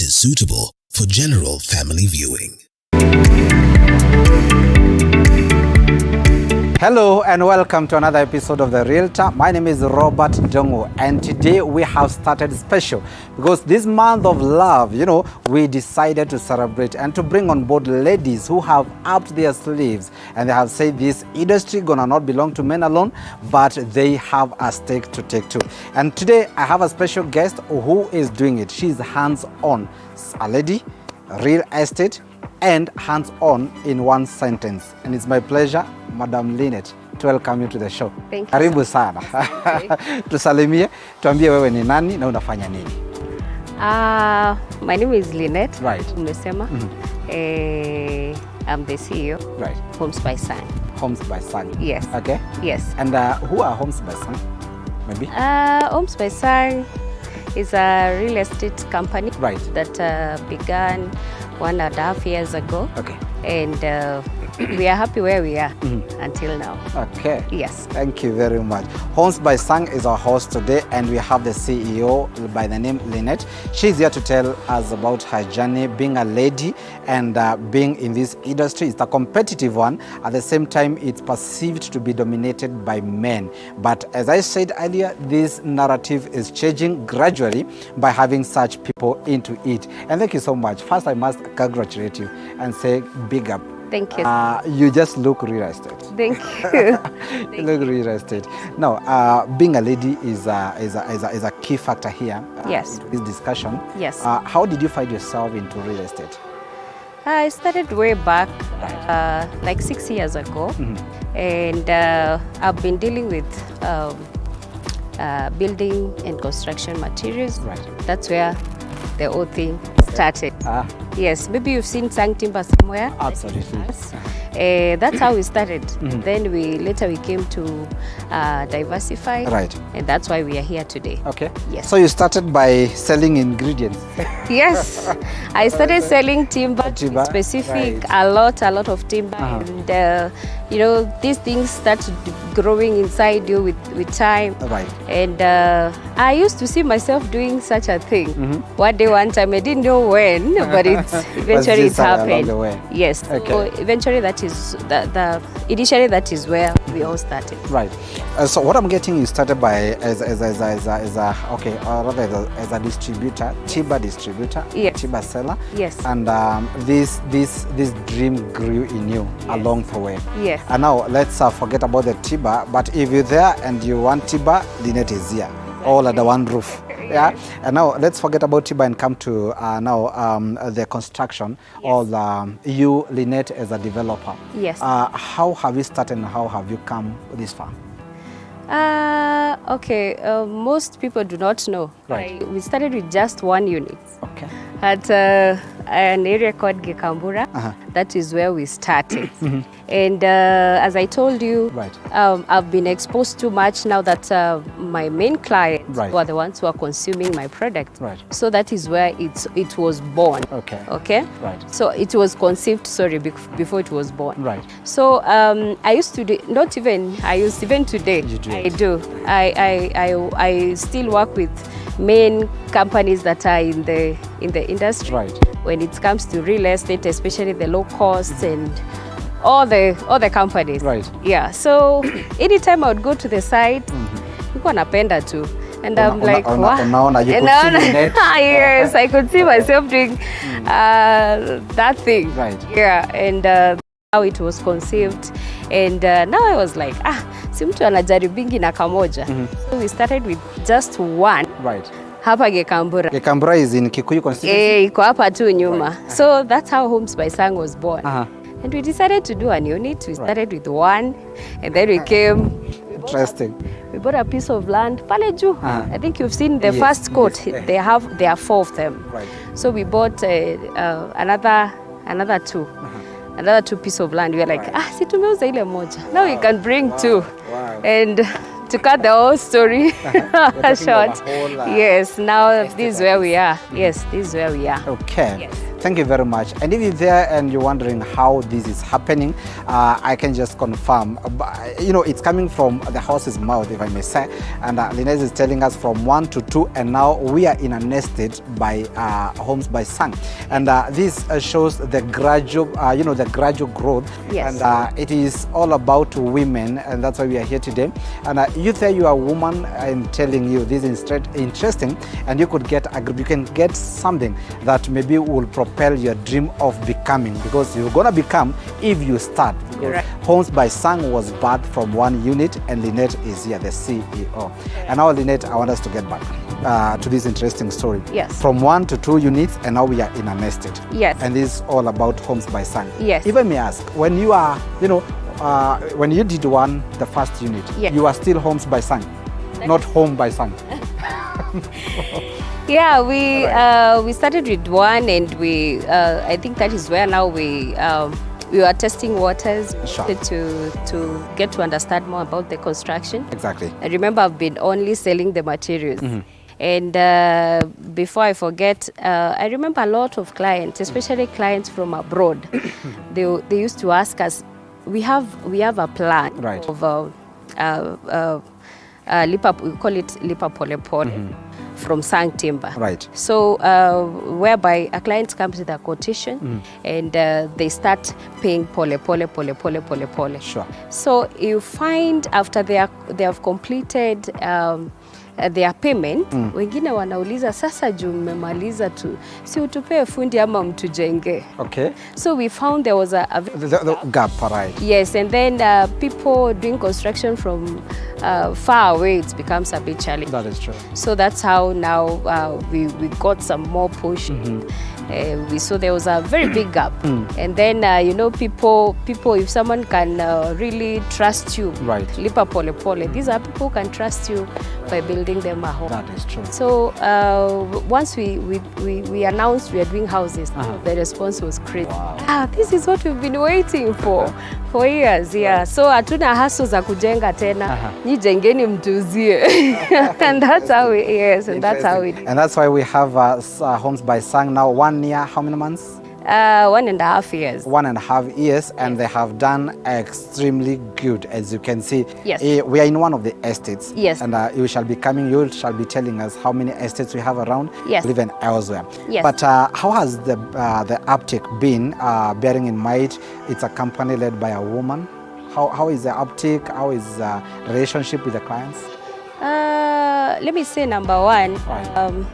is suitable for general family viewing. Hello and welcome to another episode of The Realtor. My name is Robert Jongo, and today we have started special because this month of love, we decided to celebrate and to bring on board ladies who have upped their sleeves, and they have said this industry gonna not belong to men alone, but they have a stake to take too. And today I have a special guest who is doing it. She's hands-on, a lady, real estate, and hands-on in one sentence. And it's my pleasure, Madam Lynette, to welcome you to the show. Thank you. Karibu sana. Tusalimie, tuambie wewe ni nani na unafanya nini? My name is Lynette. Right. Umesema. I'm the CEO. Right. Homes by Sun. Homes by Sun. Yes. Okay. Yes. And who are Homes by Sun? Maybe? Homes by Sun is a real estate company. Right. That began 1.5 years ago. Okay. And we are happy where we are until now. Okay. Yes. Thank you very much. Homes by Sang is our host today, and we have the CEO by the name Lynette. She's here to tell us about her journey being a lady and being in this industry. It's a competitive one. At the same time, it's perceived to be dominated by men. But as I said earlier, this narrative is changing gradually by having such people into it. And thank you so much. First, I must congratulate you and say big up. Thank you. You just look real estate. Thank you. You look real estate. Now, being a lady is a key factor here. Yes. In this discussion. Yes. How did you find yourself into real estate? I started way back, like 6 years ago, and I've been dealing with building and construction materials. Right. That's where the whole thing started. Yes, maybe you've seen Sang Timber somewhere. Absolutely. That's how we started. Then later we came to diversify. Right. And that's why we are here today. Okay. Yes. So you started by selling ingredients. Yes, I started selling timber, Timber, specific, right. a lot of timber, and these things start growing inside you with time. Right. And I used to see myself doing such a thing. One time, I didn't know when, but eventually it happened. Along the way. Yes. Okay. So eventually initially that is where we all started. Right. So what I'm getting, you started by as a distributor, timber distributor, Yes. timber seller. Yes. And this dream grew in you along the way. Yes. And now let's forget about the timber. But if you're there and you want timber, Lynette is here, all under one roof. Yeah. And now let's forget about timber and come to the construction. Yes. Or you, Lynette, as a developer. Yes. How have you started and how have you come this far? Okay. Most people do not know. Right. We started with just one unit. Okay. At an area called Gekambura. That is where we started. And as I told you, Right. I've been exposed too much now that my main clients Right. were the ones who are consuming my product. Right. So that is where it was born. Okay. Okay? Right. So it was conceived, before it was born. Right. So I used to do, even today, You do I it. do. I still work with main companies that are in the industry. Right. When it comes to real estate, especially the low costs and all the companies. Right. Yeah. So anytime I would go to the site, nilikuwa napenda tu. And I'm like, wow. Unaona, you could see Lynette. Yes, I could see myself doing that thing. Right. Yeah, and how it was conceived. And now I was like, si mtu anajaribingi na kamoja. So we started with just one. Right. Hapa Gekambura. Gekambura is in Kikuyu constituency? Iko hapa tu nyuma. Right. So that's how Homes by Sang was born. And we decided to do an unit. We started with one, and then we came. Interesting. We bought a piece of land, pale juu. I think you've seen the first court. Yes. There are 4 of them. Right. So we bought another 2. Another 2 pieces of land. We were like, si tumeuza ile moja. Now we can bring 2. Wow. And to cut the whole story We're short. talking of a whole, Yes, now estate this is like where this. we are. Yes, this is where we are. Okay. Yes. Thank you very much. And if you're there and you're wondering how this is happening, I can just confirm. It's coming from the horse's mouth, if I may say. And Linez is telling us from 1 to 2, and now we are in an estate by Homes by Sang. And this shows the gradual, the gradual growth. Yes. And it is all about women, and that's why we are here today. And you say you are a woman, I'm telling you this is interesting, and you could you can get something that maybe will propel your dream of becoming, because you're gonna become if you start. Because Right. Homes by Sang was birthed from one unit, and Lynette is here, the CEO. And now, Lynette, I want us to get back to this interesting story. Yes. From 1 to 2 units, and now we are in an estate. Yes. And this is all about Homes by Sang. Yes. If I may ask, when you are, when you did the first unit, Yes. you are still Homes by Sang, not Home by Sang. Yeah, we started with one, and I think that is where now we were testing waters. Sure. to get to understand more about the construction. Exactly. I remember I've been only selling the materials. And before I forget, I remember a lot of clients, especially clients from abroad, they used to ask us, we have a plan Right. of we call it lipa pole pole from Sang Timber. Right. So whereby a client comes with a quotation and they start paying pole pole pole pole pole pole. Sure. So you find after they have completed their payment, wengine wanauliza sasa juu mmemaliza tu si utupee fundi ama mtujenge. Okay. So we found there was a The gap, right. yes, and then people doing construction from far away, it becomes a bit challenging. That is true. So that's how now we got some more push. We saw there was a very big gap. And then, people, if someone can really trust you, Right. lipa pole pole, these are people who can trust you by building them a home. That is true. So once we announced we are doing houses, the response was crazy. Wow. This is what we've been waiting for years. Yeah. So hatuna hassle za kujenga tena. Ni jengeni mtuzie. And that's how we, yes, and that's how we do. And that's why we have Homes by Sang now 1 year, how many months? 1.5 years. 1.5 years, and they have done extremely good, as you can see. Yes. We are in one of the estates. Yes. And you shall be telling us how many estates we have around, Yes. even elsewhere. Yes. But how has the uptake been, bearing in mind it's a company led by a woman? How is the uptake? How is the relationship with the clients? Let me say number one. Right.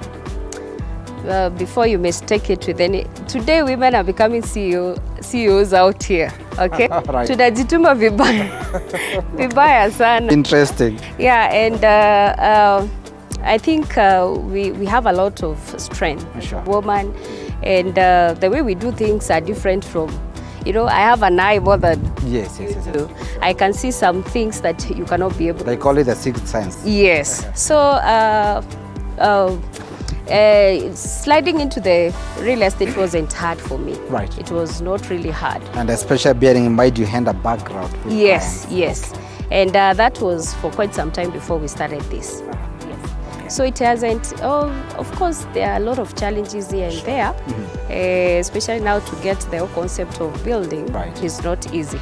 Before you mistake it with any, today women are becoming CEOs out here. Okay. Right. Tunajituma vibaya, vibaya sana. Interesting. Yeah, and I think we have a lot of strength as Sure. a woman, and the way we do things are different from, I have an eye more than Yes. you. I can see some things that you cannot be able to. They call it the sixth sense. Yes. So sliding into the real estate wasn't hard for me. Right. It was not really hard. And especially bearing in mind you had a background. with Yes, clients. yes. And that was for quite some time before we started this. Yes. So it hasn't, of course, there are a lot of challenges here and there, especially now to get the whole concept of building. Right. Is not easy.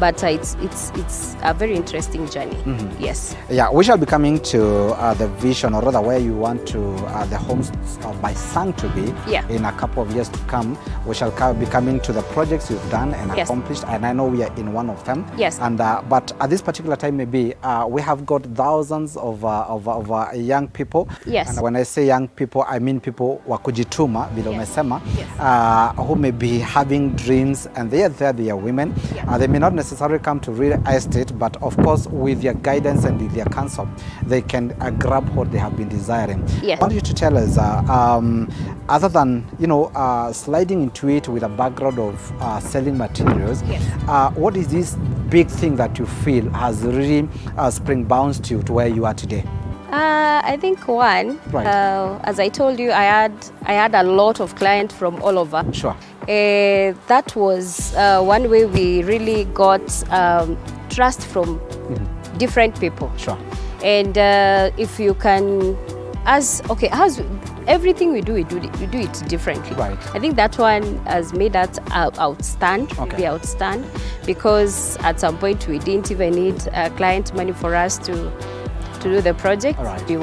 But it's a very interesting journey. Yes. Yeah, we shall be coming to the vision, or rather where you want to the Homes by Sang to be in a couple of years to come. We shall be coming to the projects you've done and Yes. accomplished, and I know we are in one of them. Yes. And but at this particular time, maybe we have got thousands of young people. Yes. And when I say young people, I mean people wa kujituma, vile umesema, who may be having dreams, and they are women. They may not necessarily come to real estate, but of course with your guidance and with your counsel, they can grab what they have been desiring. Yes. I want you to tell us, other than sliding into it with a background of selling materials, what is this big thing that you feel has really spring-bounced you to where you are today? I think one, Right. as I told you, I had a lot of clients from all over. Sure. That was one way we really got trust from different people. Sure. And if you can, as everything we do it differently. Right. I think that one has made us outstand, be outstand, because at some point we didn't even need client money for us to do the project. Right. We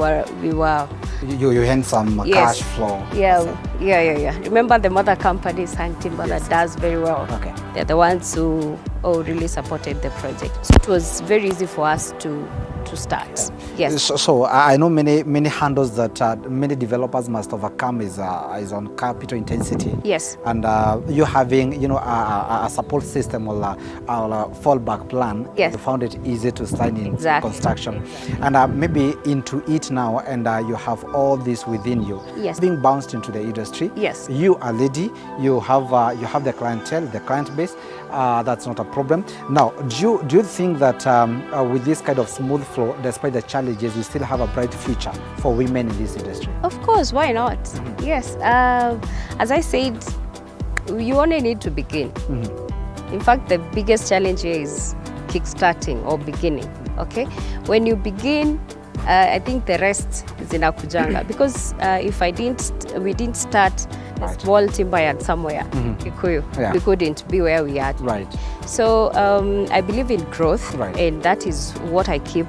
were You had some Yes. cash flow. Yeah. Remember the mother company is Hang Timber that does very well. Okay. They're the ones who really supported the project. So it was very easy for us to start. Yes. So I know many handles that many developers must overcome is on capital intensity. Yes. And you having a support system or a fallback plan. Yes. You found it easy to start in Exactly. construction, and maybe into it now, and you have all this within you. Yes. Being bounced into the industry. Yes. You are lady. You have the clientele, the client base. That's not a problem. Now, do you think that with this kind of smooth flow, despite the challenges, we still have a bright future for women in this industry? Of course, why not? Yes. As I said, you only need to begin. In fact, the biggest challenge here is kickstarting or beginning. Okay, when you begin, I think the rest is inakujanga because if we didn't start a small timber yard somewhere, Kikuyu, we couldn't be where we are. Right. So I believe in growth, Right. and that is what I keep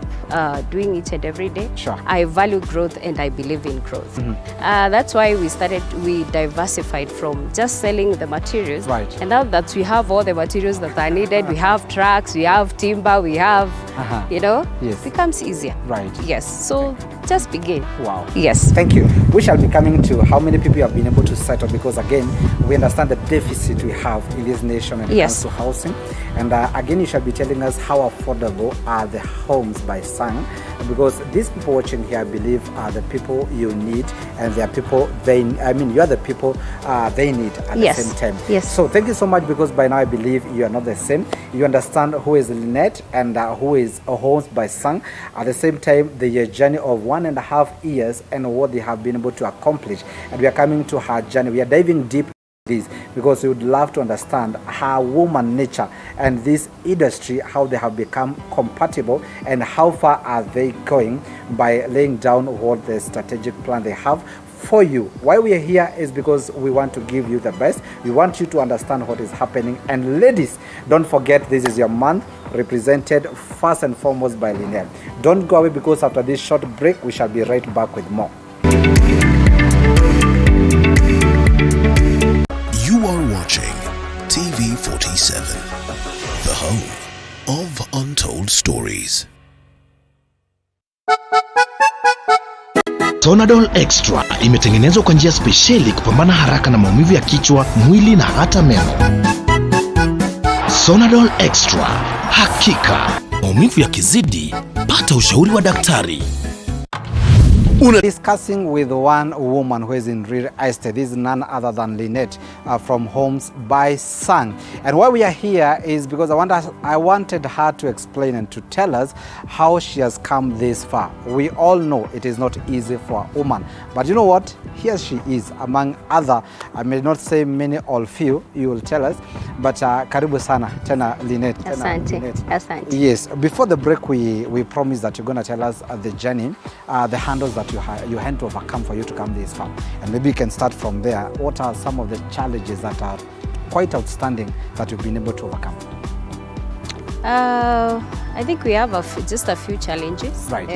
doing each and every day. Sure. I value growth and I believe in growth. That's why we diversified from just selling the materials. Right. And now that we have all the materials that are needed, we have trucks, we have timber, we have, Yes. it becomes easier. Right. Yes. So just begin. Wow. Yes. Thank you. We shall be coming to how many people you have been able to settle, because again, we understand the deficit we have in this nation when it Yes. comes to housing. And again, you shall be telling us how affordable are the homes by Sang, because these people watching here, I believe, are the people you need, and they are people you are the people they need at Yes. the same time. Yes. So thank you so much, because by now I believe you are not the same. You understand who is Lynette and who is Homes by Sang. At the same time, the journey of 1.5 years and what they have been able to accomplish. And we are coming to her journey. We are diving deep this because we would love to understand how woman nature and this industry, how they have become compatible, and how far are they going by laying down what the strategic plan they have for you. Why we are here is because we want to give you the best. We want you to understand what is happening. And ladies, don't forget, this is your month, represented first and foremost by Lynette. Don't go away, because after this short break, we shall be right back with more. You are watching TV 47, the home of untold stories. Sonadol Extra imetengenezwa kwa njia spesheli kupambana haraka na maumivu ya kichwa, mwili na hata meno. Sonadol Extra, hakika maumivu yakizidi, pata ushauri wa daktari. Discussing with one woman who is in real estate. This is none other than Lynette from Homes by Sang. And why we are here is because I wanted her to explain and to tell us how she has come this far. We all know it is not easy for a woman, but you know what? Here she is among other, I may not say many or few, you will tell us, but karibu sana tena Lynette. Asante. Yes, before the break we promised that you're going to tell us the journey, the handles that you had to overcome for you to come this far. And maybe you can start from there. What are some of the challenges that are quite outstanding that you've been able to overcome? I think we have just a few challenges, Right.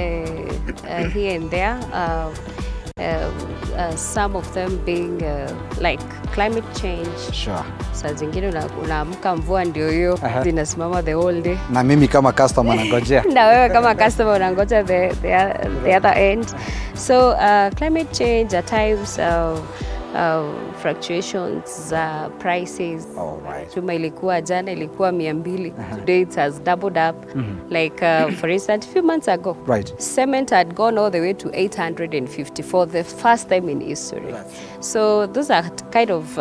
Here and there. Some of them being like climate change. Sure. Saa zingine unaamka mvua ndio hiyo zinasimama the whole day. Na mimi kama customer nangojea. Na wewe kama customer unangoja the other end. So climate change at times, fluctuations, prices. Oh, right. Chuma jana ilikuwa 200. Today it has doubled up. Like for instance, a few months ago, Right. cement had gone all the way to 850 for the first time in history. So those are kind of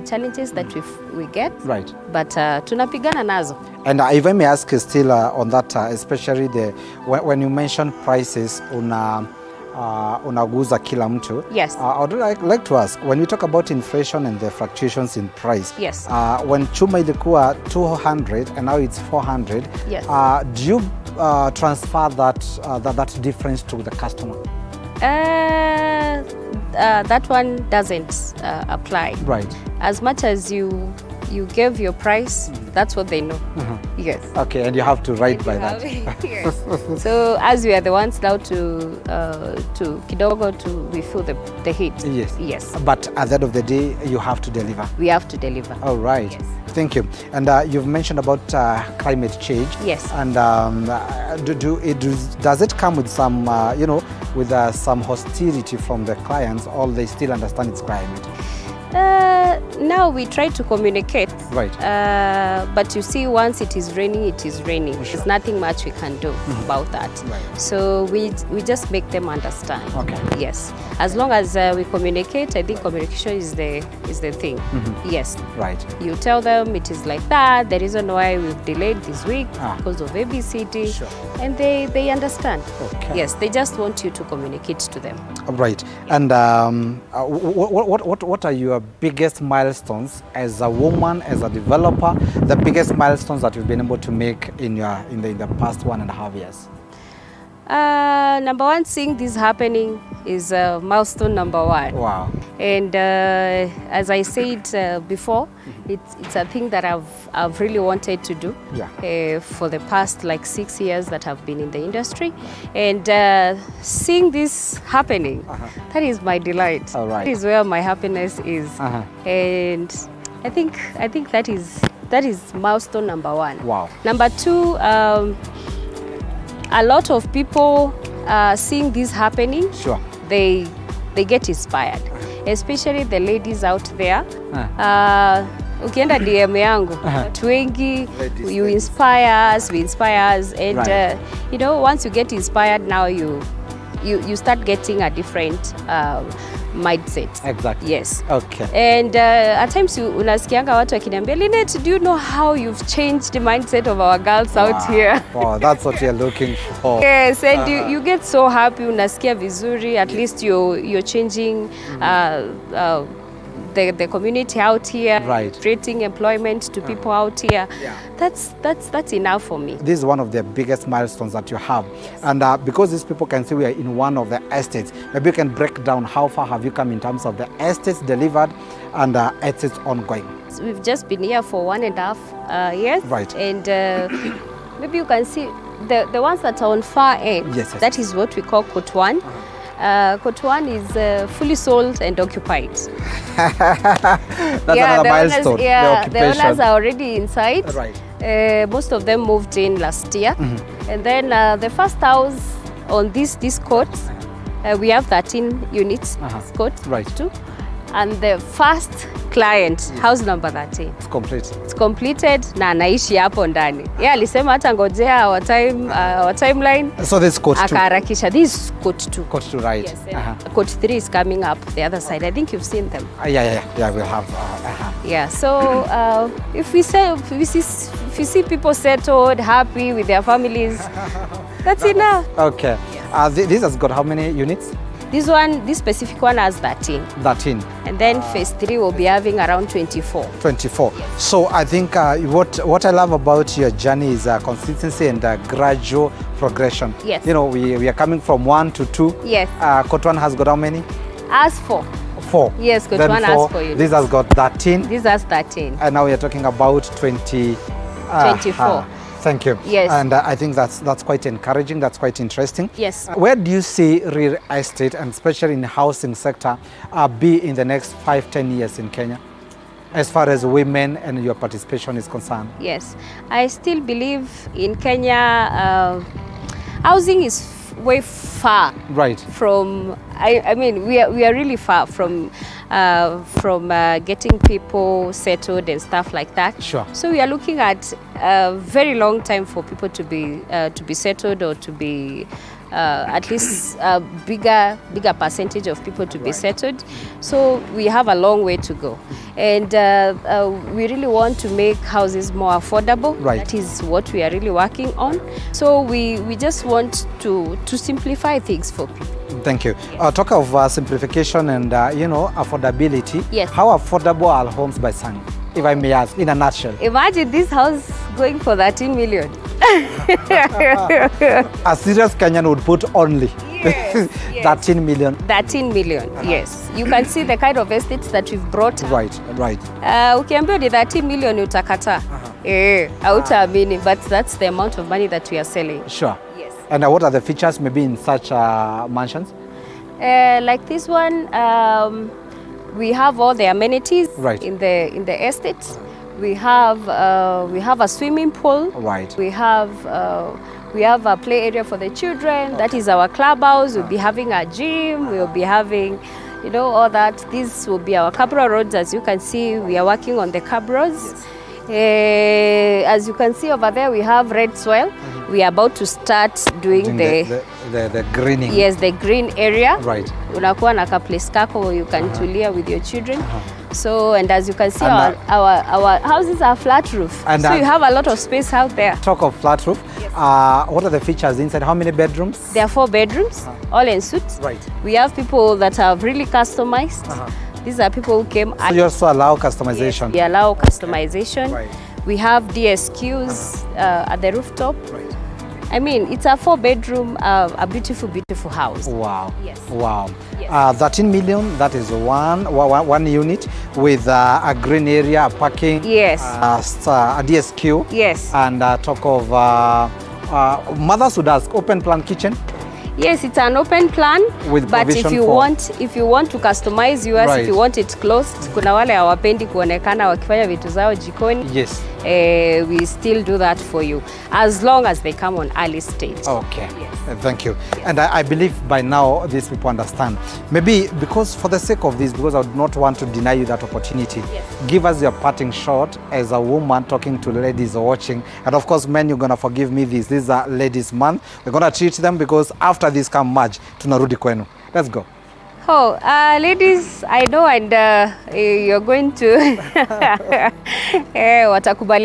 challenges that we get. Right. But tunapigana nazo. And if I may ask still on that, especially when you mention prices, unaguza kila mtu. Yes. I would like to ask, when you talk about inflation and the fluctuations in price, Yes. When chuma ilikuwa 200 and now it's 400, Yes. Do you transfer that difference to the customer? That one doesn't apply. Right. As much as you gave your price, that's what they know. Yes. Okay, and you have to write by that. Yes. So as we are the ones now to kidogo to refill the heat. Yes. Yes. But at the end of the day, you have to deliver. We have to deliver. All right. Yes. Thank you. And you've mentioned about climate change. Yes. And does it come with some, with some hostility from the clients, or they still understand it's climate? Now we try to communicate. Right. But you see, once it is raining, it is raining. Sure. There's nothing much we can do about that. Right. So we just make them understand. Okay. Yes. As long as we communicate, I think communication is the thing. Yes. Right. You tell them it is like that. The reason why we've delayed this week because of ABCD, Sure. and they understand. Okay. Yes. They just want you to communicate to them. Right. And what are your biggest milestones as a woman, as a developer, the biggest milestones that you've been able to make in the past 1.5 years? Number one, seeing this happening is milestone number one. Wow. And as I said before, it's a thing that I've really wanted to do for the past like 6 years that I've been in the industry. And seeing this happening, that is my delight. All right. That is where my happiness is. And I think that is milestone number one. Wow. Number two, a lot of people seeing this happening, Sure. they get inspired, especially the ladies out there. Ukienda DM yangu, watu wengi, you inspire us, we inspire us, and Right. once you get inspired, now you start getting a different mindset. Exactly. Yes. Okay. And at times unasikianga watu wakiniambia, Lynette, do you know how you've changed the mindset of our girls out here? Wow, that's what you're looking for. Yes, and you get so happy, unasikia vizuri, at least you're changing the community out here, Right. creating employment to people out here. Yeah. That's enough for me. This is one of the biggest milestones that you have. And because these people can see we are in one of the estates, maybe you can break down how far have you come in terms of the estates delivered and estates ongoing. So we've just been here for 1.5 years. Right. And maybe you can see the ones that are on far end. Yes, yes. That is what we call Court 1. Court 1 is fully sold and occupied. That's another milestone. The owners are already inside. Right. Most of them moved in last year. And then the first house on this court, we have 13 units. Court Right. 2. And the first client, house number 13. It's complete. It's completed na anaishi hapo ndani. Yeye alisema hata ngojea our timeline. So this court 2. Akaharakisha. This is court 2. Court 2, right. Yes. Court 3 is coming up the other side. I think you've seen them. Yeah, we'll have. Yeah. So if we see people settled, happy with their families, that's enough. Okay. This has got how many units? This specific one has 13. 13. And then phase 3 will be having around 24. 24. So I think what I love about your journey is consistency and gradual progression. Yes. We are coming from 1 to 2. Yes. Court 1 has got how many? As 4. 4. Yes, Court Then 1 4. has 4 units. This has got 13. This has 13. And now we are talking about 20. 24. Thank you. Yes. And I think that's quite encouraging. That's quite interesting. Yes. Where do you see real estate, and especially in the housing sector, be in the next 5-10 years in Kenya, as far as women and your participation is concerned? Yes. I still believe in Kenya, housing is way far. Right. From, I mean, we are really far from getting people settled and stuff like that. Sure. So we are looking at a very long time for people to be settled or to be at least a bigger percentage of people to be settled. So we have a long way to go. And we really want to make houses more affordable. Right. That is what we are really working on. So we just want to simplify things for people. Thank you. Talk of simplification and affordability. Yes. How affordable are homes by Sunny, if I may ask, in a nutshell? Imagine this house going for 13 million. A serious Kenyan would put only Yes, yes. 13 million. 13 million, yes. You can see the kind of estates that we've brought. Right. Ukiambiwa ni 13 million utakata. Hautaamini, but that's the amount of money that we are selling. Sure. Yes. And what are the features maybe in such mansions? Like this one, we have all the amenities Right. in the estate. We have a swimming pool. Right. We have a play area for the children. That is our clubhouse. We'll be having a gym. We'll be having, all that. This will be our Cabra roads. As you can see, we are working on the Cabras. As you can see over there, we have red soil. We are about to start doing the greening. Yes, the green area. Right. Unakuwa na ka place kako where you can tulia with your children. So, and as you can see, our houses are flat roof. And so you have a lot of space out there. Talk of flat roof. Yes. What are the features inside? How many bedrooms? There are 4 bedrooms, all en suite. Right. We have people that have really customized. These are people who came. So you also allow customization. Yes, we allow customization. Right. We have DSQs at the rooftop. Right. I mean, it's a 4-bedroom, a beautiful house. Wow. Yes. Wow. Yes. 13 million, that is one unit with a green area, a parking. Yes. A DSQ. Yes. And talk of mothers would ask, open plan kitchen. Yes, it's an open plan. With but if provision you for- want to customize yours, Right. if you want it closed, kuna wale hawapendi kuonekana wakifanya vitu zao jikoni. Yes. We still do that for you as long as they come on early stage. Okay. Yes. Thank you. And I believe by now these people understand. Maybe because for the sake of this, because I would not want to deny you that opportunity, Yes. give us your parting shot as a woman talking to ladies watching. And of course, men, you're going to forgive me this. This is a ladies month. We're going to treat them because after this come March, tunarudi kwenu. Let's go. Oh, ladies, I know, and you're going to watakubali